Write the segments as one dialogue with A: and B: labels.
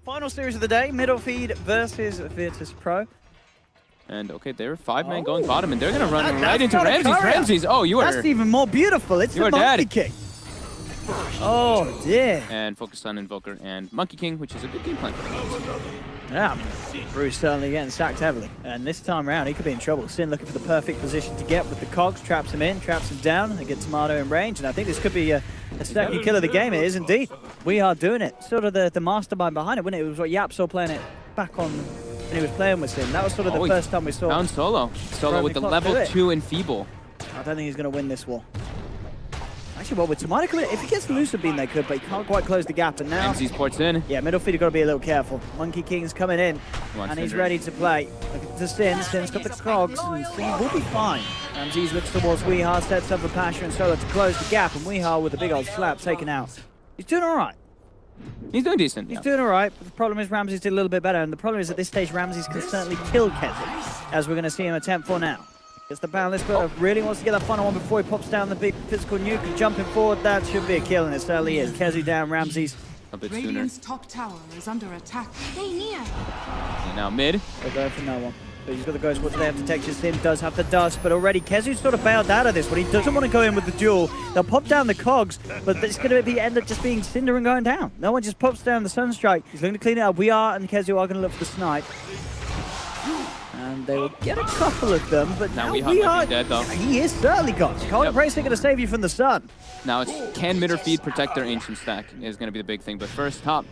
A: Final series of the day, middle feed versus Virtus Pro.
B: And okay, they're 5-man going bottom, and they're gonna run right into Ramses. Ramses, oh, you are.
A: That's even more beautiful. It's the Monkey King. Oh dear.
B: And focus on Invoker and Monkey King, which is a good game plan for them.
A: Yeah, Bruce certainly getting sacked heavily. And this time around, he could be in trouble. Sin looking for the perfect position to get with the cogs, traps him in, traps him down. They get Tomato in range, and I think this could be a second kill of the game. It is indeed. We are doing it. Sort of the mastermind behind it, wasn't it? It was what Yap saw playing it back on when he was playing with Sin. That was sort of the first time we saw.
B: Found Solo. Solo with the level 2 Enfeeble.
A: I don't think he's going to win this war. Actually, well, with Tomato coming in, if he gets Lucid Beam, they could, but he can't quite close the gap. And now,
B: Ramses ports in.
A: Yeah, middle feed, you've got to be a little careful. Monkey King's coming in, and he's ready to play. Look at the Sin. Sin's got the cogs, and Sin will be fine. Ramses looks towards Weehar, sets up for Pasha and Solo to close the gap, and Weehar with a big old slap taken out. He's doing all right.
B: He's doing decent.
A: He's doing all right, but the problem is Ramses did a little bit better, and the problem is at this stage, Ramses can certainly kill Kezi, as we're going to see him attempt for now. Gets the balance, but really wants to get that final one before he pops down the big physical nuke and jumping forward. That should be a kill, and it certainly is. Kezi down, Ramses
B: a bit sooner.
C: Radiant's top tower is under attack. Stay near.
B: And now mid.
A: They're going for no one. But he's got the ghost. What's there? Protection. Sin does have the dust, but already Kezu's sort of bailed out of this. But he doesn't want to go in with the duel. They'll pop down the cogs, but it's going to end up just being Cinder and going down. No one just pops down the Sunstrike. He's going to clean it up. We are and Kezu are going to look for the snipe. And they will get a couple of them, but now we are
B: dead, though.
A: He is certainly gone. Cold Embrace are going to save you from the sun.
B: Now it's can mid or feed protect their ancient stack is going to be the big thing. But first, top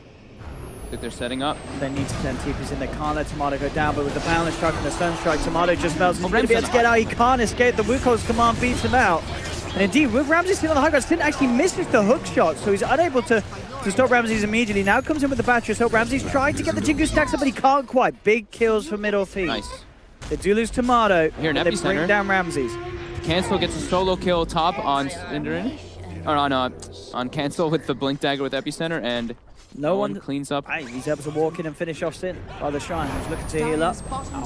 B: that they're setting up.
A: They need to send TPs in. They can't let Tomato go down, but with the balance strike and the Sunstrike, Tomato just melts. He's going to be able to get out. He can't escape. The Wukong's command beats him out. And indeed, with Ramses sitting on the high ground, Sin actually misses the hook shot, so he's unable to stop Ramses immediately. Now comes in with the battery, so Ramses trying to get the Jingu stacks up, but he can't quite. Big kills for middle feed.
B: Nice.
A: They do lose Tomato,
B: here in
A: they bring down Ramses.
B: Cancel gets a solo kill top on Cinderin, or on Cancel with the Blink Dagger with Epicenter, and no one cleans up.
A: Hey, he's able to walk in and finish off Sin by the Shrine. He's looking to heal up.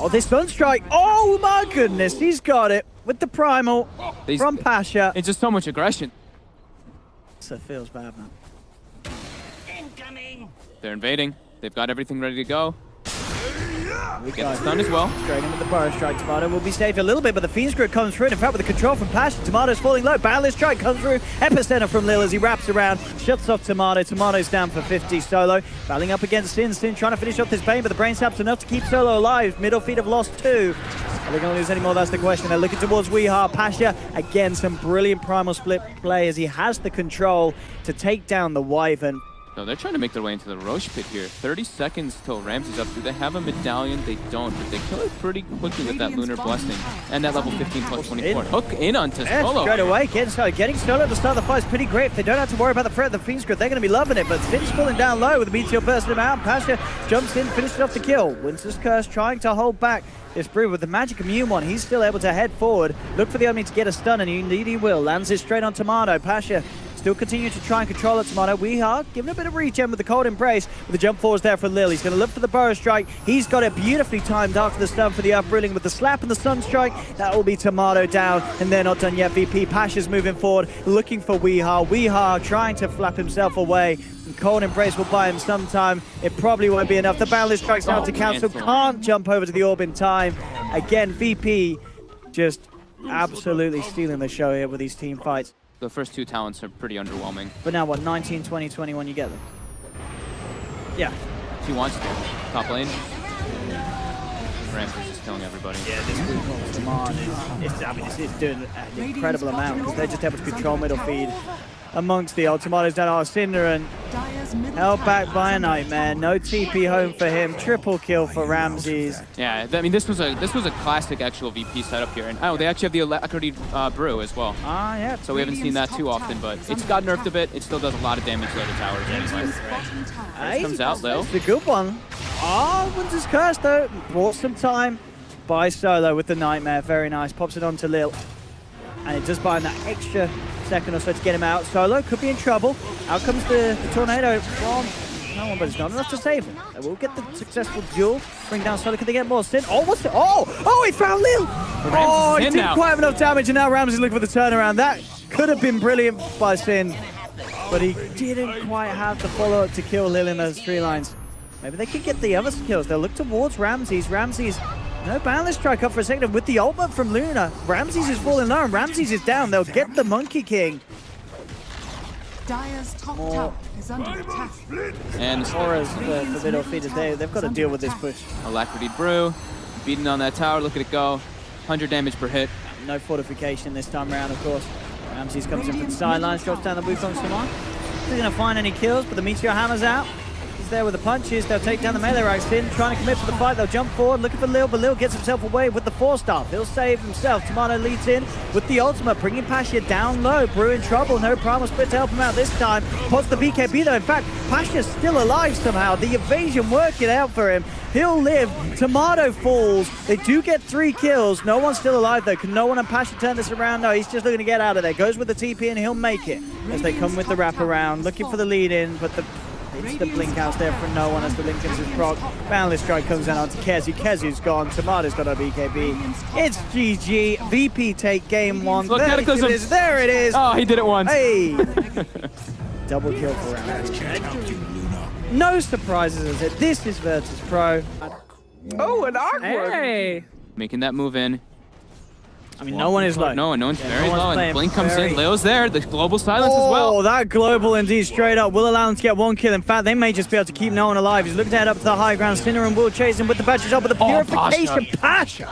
A: Oh, this Sunstrike! Oh my goodness, he's got it with the Primal from Pasha.
B: It's just so much aggression.
A: So it feels bad, man.
C: Incoming.
B: They're invading. They've got everything ready to go.
A: We
B: get stunned as well.
A: Straight in with the Burrow Strike. Tomato will be saved a little bit, but the Fiend Screw comes through. And in fact, with the control from Passion, Tomato's falling low. Balance Strike comes through. Epicenter from Lil as he wraps around, shuts off Tomato. Tomato's down for 50. Solo battling up against Sin. Sin trying to finish off this Bane, but the Brain Sap's enough to keep Solo alive. Middle feet have lost 2. Are they going to lose any more? That's the question. They're looking towards Weehar. Pasha, again, some brilliant Primal Split play as he has the control to take down the Wyvern.
B: So they're trying to make their way into the Roche pit here. 30 seconds till Ramses up. Do they have a medallion? They don't, but they kill it pretty quickly with that Lunar Blessing and that level 15 plus 24. Hook in onto Solo.
A: Straight away, getting Solo at the start of the fight is pretty great. If they don't have to worry about the threat of the Fiend Screw, they're going to be loving it. But Sin's falling down low with the Meteor bursting him out. Pasha jumps in, finishes off the kill. Winter's Curse trying to hold back this Brew with the Magic Immune one. He's still able to head forward, look for the enemy to get a stun, and indeed he will. Lands it straight on Tomato. Pasha still continuing to try and control it. Tomato. Weehar giving a bit of regen with the Cold Embrace. With the jump forwards there for Lil. He's going to look for the Burrow Strike. He's got it beautifully timed after the stun for the Upbrilling with the slap and the Sunstrike. That will be Tomato down, and they're not done yet. VP Pasha's moving forward, looking for Weehar. Weehar trying to flap himself away. And Cold Embrace will buy him some time. It probably won't be enough. The Balance Strike's now to Council. Can't jump over to the orb in time. Again, VP just absolutely stealing the show here with these team fights.
B: The first 2 talents are pretty underwhelming.
A: But now what, 19, 20, 21, you get them? Yeah.
B: She wants to. Top lane. Ramses is killing everybody.
A: Yeah, this Wukong's command is doing an incredible amount because they're just able to control middle feed amongst the Tomatoes down. Oh, Cinder and held back by a Nightmare. No TP home for him. Triple kill for Ramses.
B: Yeah, I mean this was a classic actual VP setup here, and they actually have the Alacrity Brew as well.
A: Ah, yeah.
B: So we haven't seen that too often, but it's got nerfed a bit. It still does a lot of damage to other towers anyway.
A: Hey,
B: comes out though.
A: It's a good one. Oh, Winter's Curse though. Bought some time by Solo with the Nightmare. Very nice. Pops it onto Lil. And it does buy him that extra second or so to get him out. Solo could be in trouble. Out comes the tornado from no one, but it's not enough to save him. They will get the successful duel. Bring down Solo. Can they get more? Sin? Oh, what's it? Oh, he found Lil. Oh, he didn't quite have enough damage, and now Ramsey's looking for the turnaround. That could have been brilliant by Sin, but he didn't quite have the follow-up to kill Lil in those 3 lines. Maybe they can get the other kills. They'll look towards Ramses. Ramses, no balance strike up for a second with the ultimate from Luna. Ramses is falling low and Ramses is down. They'll get the Monkey King.
C: Dire's top tower is under attack.
B: And
A: Auras for middle feeders, they've got to deal with this push.
B: Alacrity Brew, beating on that tower, look at it go. 100 damage per hit.
A: No fortification this time around, of course. Ramses comes in from the sidelines, drops down the blue from Saman. He's going to find any kills, but the Meteor Hammer's out. He's there with the punches. They'll take down the melee ranks. Tin trying to commit to the fight. They'll jump forward, looking for Lil, but Lil gets himself away with the 4-star. He'll save himself. Tomato leads in with the ultimate, bringing Pasha down low. Brew in trouble. No primal split to help him out this time. Pots the BKB though. In fact, Pasha's still alive somehow. The evasion working out for him. He'll live. Tomato falls. They do get 3 kills. No one's still alive though. Can no one and Pasha turn this around? No, he's just looking to get out of there. Goes with the TP and he'll make it. As they come with the wraparound, looking for the lead in, but it's the blink out there for no one as the link is proc. Boundless strike comes down onto Kezu. Kezu's gone. Tomato's got a BKB. It's GG. VP take game 1.
B: Look, Cataclysm.
A: There it is.
B: Oh, he did it once.
A: Hey. Double kill for round. No surprises as it. This is Virtus Pro.
D: Oh, an awkward.
A: Hey.
B: Making that move in.
A: I mean, no one is low.
B: No one's very
A: no one's
B: low. And Blink comes
A: very...
B: in. Leo's there. The global silence as well.
A: Oh, that global indeed straight up will allow them to get 1 kill. In fact, they may just be able to keep no one alive. He's looking to head up to the high ground. Cinnamon will chase him with the badges up with the purification. Pasha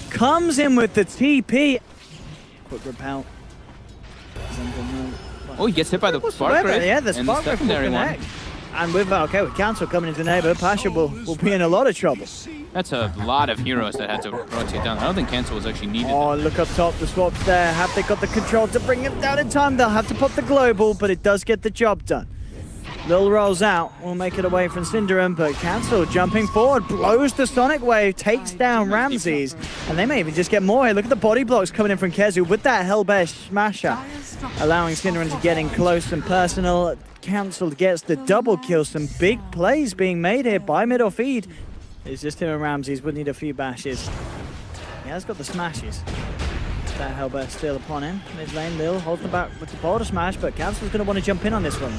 A: comes in with the TP. Quick repel.
B: Oh, he gets hit by the spark rate.
A: Yeah, the spark rate will connect. And with Council coming into the neighbor, Pasha will be in a lot of trouble.
B: That's a lot of heroes that had to rotate down. I don't think Cancel was actually needed.
A: Oh, look up top, the swap's there. Have they got the control to bring him down in time? They'll have to pop the global, but it does get the job done. Lil rolls out, will make it away from Cinderum, but Cancel jumping forward, blows the Sonic Wave, takes down Ramses, and they may even just get more here. Look at the body blocks coming in from Kezu with that Hellbear Smasher, allowing Cinderum to get in close and personal. Cancel gets the double kill. Some big plays being made here by middle feed. It's just him and Ramses would need a few bashes. He has got the smashes. That Hellbear still upon him. Mid lane, Lil holds the back with the boulder smash, but Cancel's going to want to jump in on this one.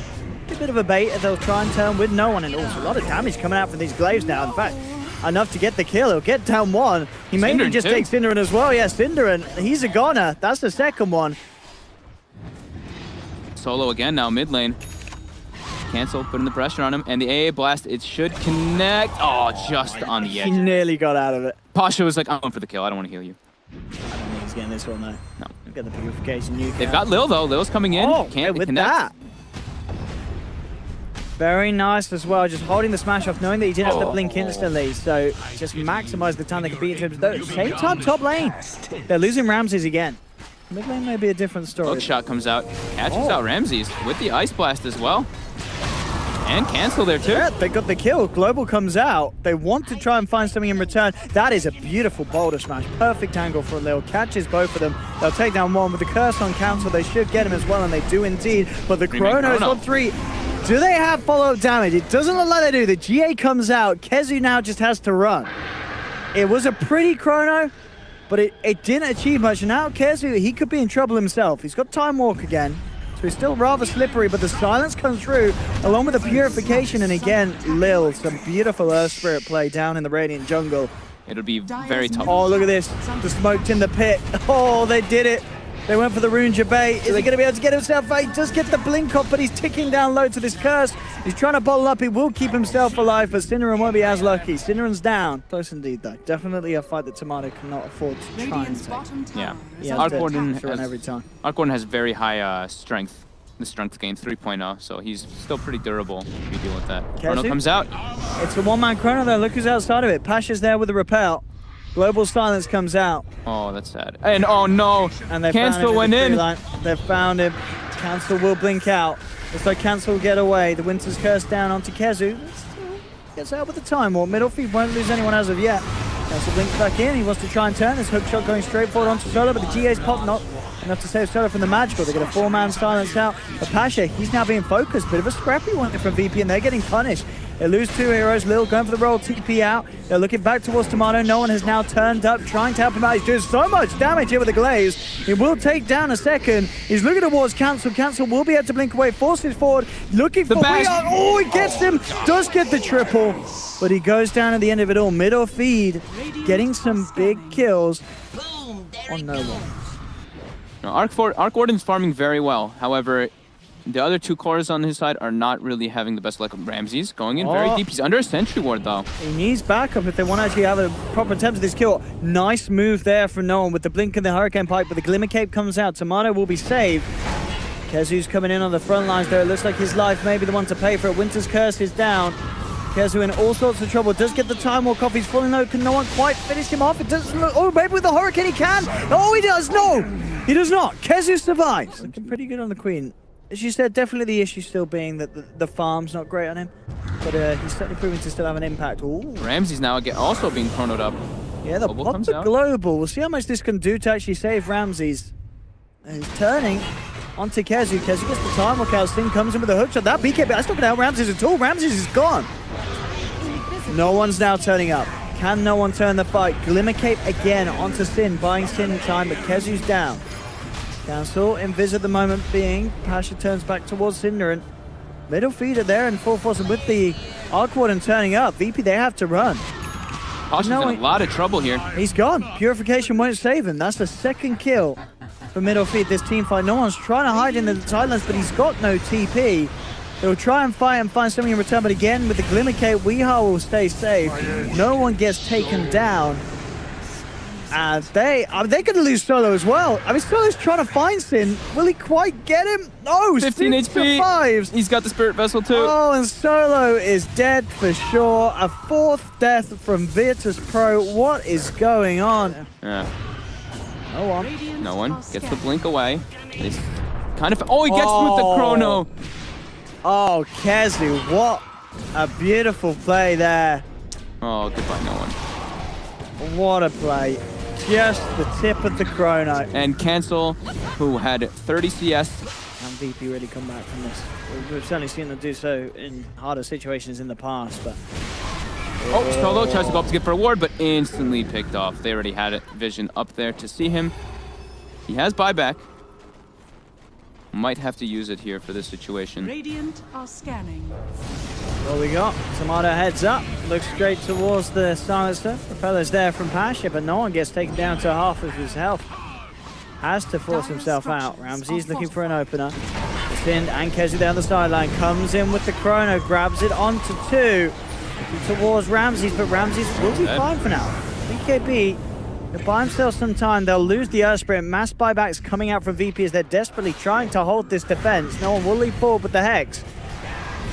A: A bit of a bait, they'll try and turn with no one, and also a lot of damage coming out from these glaives now. In fact, enough to get the kill. He'll get down 1. He may even just take Cinderin as well. Yeah, Cinderin, he's a goner. That's the second one.
B: Solo again now, mid lane. Cancel, putting the pressure on him, and the AA blast, it should connect. Oh, just on the edge.
A: He nearly got out of it.
B: Pasha was like, I'm going for the kill. I don't want to heal you.
A: I don't think he's getting this one though.
B: No.
A: They've got the purification.
B: They've got Lil though. Lil's coming in.
A: Oh,
B: Can't
A: with
B: connect.
A: that. Very nice as well, just holding the smash off, knowing that he didn't have to blink instantly, so just maximize the time they can beat him. At the same time, top lane, they're losing Ramses again. Mid lane may be a different story.
B: Hook shot comes out, catches out Ramses with the ice blast as well. And Cancel there too.
A: Yeah, they got the kill. Global comes out. They want to try and find something in return. That is a beautiful boulder smash. Perfect angle for Lil. Catches both of them. They'll take down 1 with the curse on Cancel. They should get him as well, and they do indeed. But the Chrono's on 3. Do they have follow-up damage? It doesn't look like they do. The GA comes out. Kezu now just has to run. It was a pretty Chrono, but it didn't achieve much. And now Kezu, he could be in trouble himself. He's got Time Walk again. So he's still rather slippery, but the silence comes through along with the purification. And again, Lil, some beautiful Earth Spirit play down in the Radiant jungle.
B: It'll be very tough.
A: Oh, look at this. The smoke's in the pit. Oh, they did it. They went for the Rune Jabay. Is he going to be able to get himself out? He does get the blink off, but he's ticking down low to this curse. He's trying to bottle up. He will keep himself alive, but Cinderin won't be as lucky. Cinderen's down. Close indeed, though. Definitely a fight that Tomato cannot afford to try and take.
B: Yeah.
A: Every time.
B: Arcgordon has very high strength. The strength gain 3.0, so he's still pretty durable if you deal with that. Chrono comes out.
A: It's a one-man Chrono, though. Look who's outside of it. Pasha's there with the repel. Global silence comes out.
B: Oh, that's sad. And oh no!
A: And they
B: Cancel went in.
A: They found him. Cancel will blink out. Looks like Cancel will get away. The Winter's Curse down onto Kezu. Gets out with the Time Warp. Middle feed won't lose anyone as of yet. Cancel blinks back in. He wants to try and turn. This hook shot going straight forward onto Solo, but the GA's pop not enough to save Solo from the magical. They get a 4-man silence out. But Pasha, he's now being focused. Bit of a scrappy one from VP, and they're getting punished. They lose 2 heroes. Lil going for the roll, TP out. They're looking back towards Tomato. No one has now turned up, trying to help him out. He's doing so much damage here with the glaze. He will take down a second. He's looking towards Cancel. Cancel will be able to blink away. Forces forward, looking for...
B: bash.
A: Oh, he gets him. Does get the triple. but he goes down at the end of it all. Middle feed, getting some big kills on no one.
B: Now, Arc Warden's farming very well. However, the other two cores on his side are not really having the best luck. Ramsey's going in very deep. He's under a sentry ward, though.
A: He needs backup if they want to actually have a proper attempt at this kill. Nice move there from Nolan with the blink and the Hurricane Pipe, but the Glimmer Cape comes out. Tomato will be saved. Kezu's coming in on the front lines there. It looks like his life may be the one to pay for it. Winter's Curse is down. Kezu in all sorts of trouble. Does get the time walk off. He's falling low. Can no one quite finish him off? It doesn't look. Oh, maybe with the Hurricane he can. Oh, he does. No, he does not. Kezu survives. Looking pretty good on the Queen. As you said, definitely the issue still being that the farm's not great on him. But he's certainly proving to still have an impact. Ooh.
B: Ramsey's now also being chronoed up.
A: Yeah, the global. We'll see how much this can do to actually save Ramsey's. And he's turning onto Kezu. Kezu gets the time walk out. Sting comes in with a hook shot. That BKB, that's not going to help Ramsey's at all. Ramsey's is gone. No one's now turning up. Can no one turn the fight? Glimmer Cape again onto Sin, buying Sin time, but Kezu's down. Cancel, invis at the moment being. Pasha turns back towards Cinder, and middle feeder there in full force, and with the Arc Warden turning up, VP, they have to run.
B: Pasha's in a lot of trouble here.
A: He's gone. Purification won't save him. That's the second kill for middle feed this team fight. No one's trying to hide in the silence, but he's got no TP. They'll try and fight and find something in return, but again, with the Glimmer Cape, Weehaw will stay safe. No one gets taken down. And they're going to lose Solo as well. I mean, Solo's trying to find Sin. Will he quite get him? No,
B: 15 HP.
A: Survives.
B: He's got the Spirit Vessel too.
A: Oh, and Solo is dead for sure. A fourth death from Virtus Pro. What is going on?
B: Yeah.
A: No one.
B: No one gets the blink away. He's kind of. Oh, he gets with the chrono.
A: Oh, Kezu, what a beautiful play there.
B: Oh, goodbye, no one.
A: What a play. Just the tip of the chrono.
B: And Cancel, who had 30 CS.
A: Can VP really come back from this? We've certainly seen them do so in harder situations in the past, but...
B: Oh, Solo tries to go up to get for a ward, but instantly picked off. They already had vision up there to see him. He has buyback. Might have to use it here for this situation.
C: Radiant are scanning.
A: What we got? Tomato heads up, looks straight towards the silencer. Propeller's there from Pasha, but no one gets taken down to half of his health. Has to force himself out. Ramsey's looking for an opener. Sin and Kezu down the sideline. Comes in with the chrono, grabs it onto two. Looking towards Ramsey's, but Ramsey's will be fine for now. BKB, they'll buy themselves some time. They'll lose the Earth Sprint. Mass buybacks coming out from VP as they're desperately trying to hold this defense. No one will leap forward with the Hex.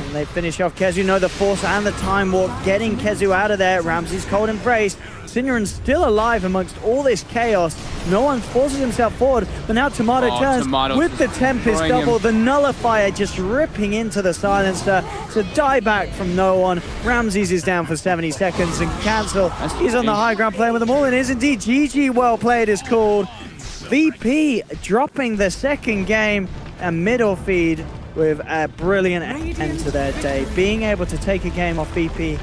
A: And they finish off Kezu. No, the force and the time warp getting Kezu out of there. Ramsey's cold embrace. Signurin's still alive amongst all this chaos. No one forces himself forward, but now Tomato turns with the Tempest double. The Nullifier just ripping into the silencer. It's a die back from no one. Ramsey's is down for 70 seconds and Cancel. He's on the high ground playing with them all. It is indeed GG. Well played is called. VP dropping the second game and middle feed with a brilliant end to their day. Being able to take a game off VP